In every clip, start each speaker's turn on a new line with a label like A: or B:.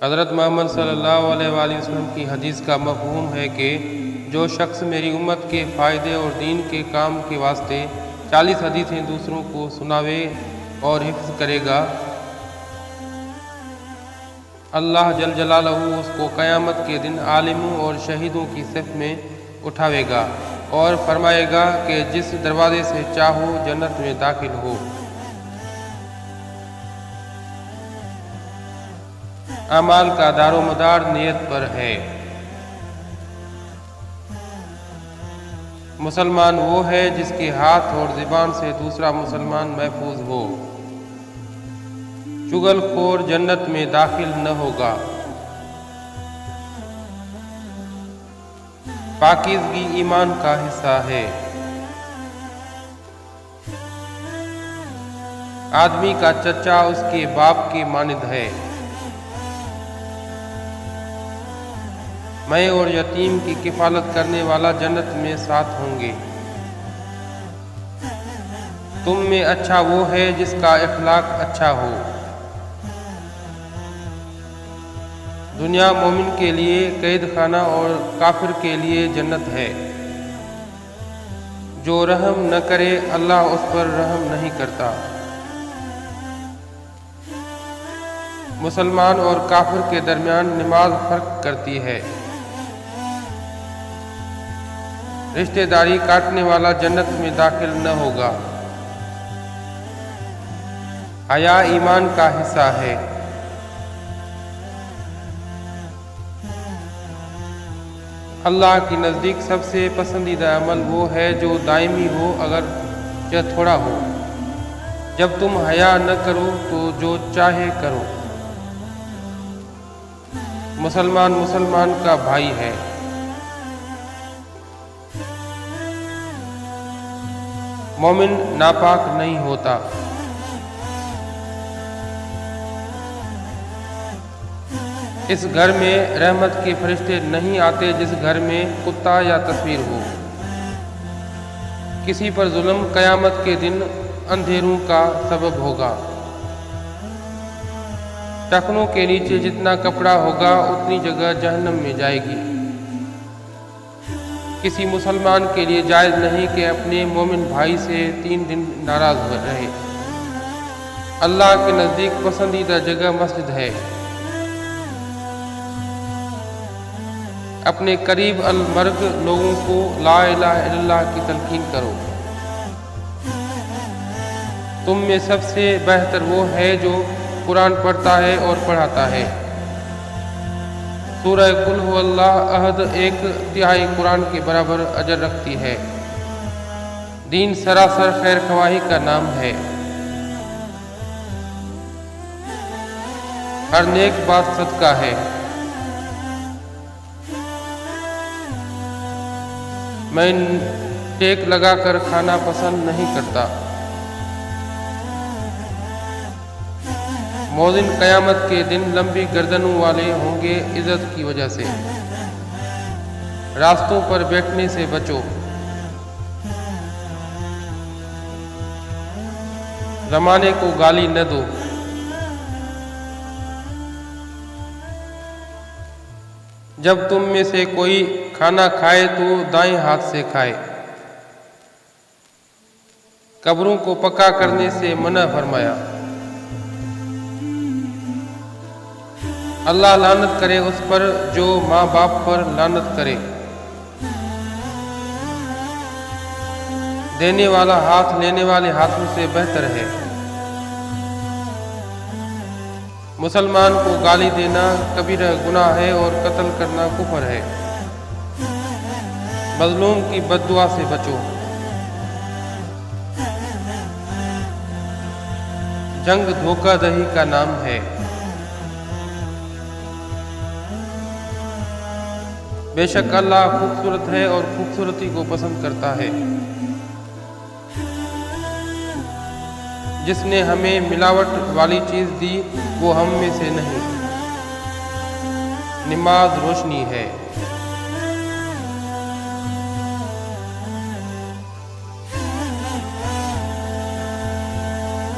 A: حضرت محمد صلی اللہ علیہ وآلہ وسلم کی حدیث کا مفہوم ہے کہ جو شخص میری امت کے فائدے اور دین کے کام کے واسطے 40 حدیثیں دوسروں کو سناوے اور حفظ کرے گا، اللہ جل جلالہ اس کو قیامت کے دن عالموں اور شہیدوں کی صف میں اٹھاوے گا اور فرمائے گا کہ جس دروازے سے چاہو جنت میں داخل ہو۔ اعمال کا دار و مدار نیت پر ہے۔ مسلمان وہ ہے جس کے ہاتھ اور زبان سے دوسرا مسلمان محفوظ ہو۔ چغل خور جنت میں داخل نہ ہوگا۔ پاکیزگی ایمان کا حصہ ہے۔ آدمی کا چچا اس کے باپ کے مانند ہے۔ میں اور یتیم کی کفالت کرنے والا جنت میں ساتھ ہوں گے۔ تم میں اچھا وہ ہے جس کا اخلاق اچھا ہو۔ دنیا مومن کے لیے قید خانہ اور کافر کے لیے جنت ہے۔ جو رحم نہ کرے اللہ اس پر رحم نہیں کرتا۔ مسلمان اور کافر کے درمیان نماز فرق کرتی ہے۔ رشتہ داری کاٹنے والا جنت میں داخل نہ ہوگا۔ حیا ایمان کا حصہ ہے۔ اللہ کے نزدیک سب سے پسندیدہ عمل وہ ہے جو دائمی ہو اگرچہ تھوڑا ہو۔ جب تم حیا نہ کرو تو جو چاہے کرو۔ مسلمان مسلمان کا بھائی ہے۔ مومن ناپاک نہیں ہوتا۔ اس گھر میں رحمت کے فرشتے نہیں آتے جس گھر میں کتا یا تصویر ہو۔ کسی پر ظلم قیامت کے دن اندھیروں کا سبب ہوگا۔ ٹخنوں کے نیچے جتنا کپڑا ہوگا اتنی جگہ جہنم میں جائے گی۔ کسی مسلمان کے لیے جائز نہیں کہ اپنے مومن بھائی سے 3 دن ناراض رہے۔ اللہ کے نزدیک پسندیدہ جگہ مسجد ہے۔ اپنے قریب المرگ لوگوں کو لا الہ الا اللہ کی تلقین کرو۔ تم میں سب سے بہتر وہ ہے جو قرآن پڑھتا ہے اور پڑھاتا ہے۔ سورہ قل هو اللہ احد 1/3 قرآن کے برابر اجر رکھتی ہے۔ دین سراسر خیر خواہی کا نام ہے۔ ہر نیک بات صدقہ ہے۔ میں ٹیک لگا کر کھانا پسند نہیں کرتا۔ موذن قیامت کے دن لمبی گردنوں والے ہوں گے عزت کی وجہ سے۔ راستوں پر بیٹھنے سے بچو۔ زمانے کو گالی نہ دو۔ جب تم میں سے کوئی کھانا کھائے تو دائیں ہاتھ سے کھائے۔ قبروں کو پکا کرنے سے منع فرمایا۔ اللہ لعنت کرے اس پر جو ماں باپ پر لعنت کرے۔ دینے والا ہاتھ لینے والے ہاتھوں سے بہتر ہے۔ مسلمان کو گالی دینا کبیرہ گناہ ہے اور قتل کرنا کفر ہے۔ مظلوم کی بد دعا سے بچو۔ جنگ دھوکہ دہی کا نام ہے۔ بے شک اللہ خوبصورت ہے اور خوبصورتی کو پسند کرتا ہے۔ جس نے ہمیں ملاوٹ والی چیز دی وہ ہم میں سے نہیں۔ نماز روشنی ہے۔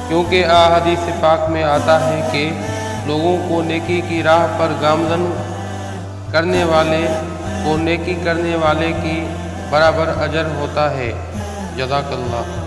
A: کیونکہ احادیث پاک میں آتا ہے کہ لوگوں کو نیکی کی راہ پر گامزن کرنے والے کو نیکی کرنے والے کی برابر اجر ہوتا ہے۔ جزاک اللہ۔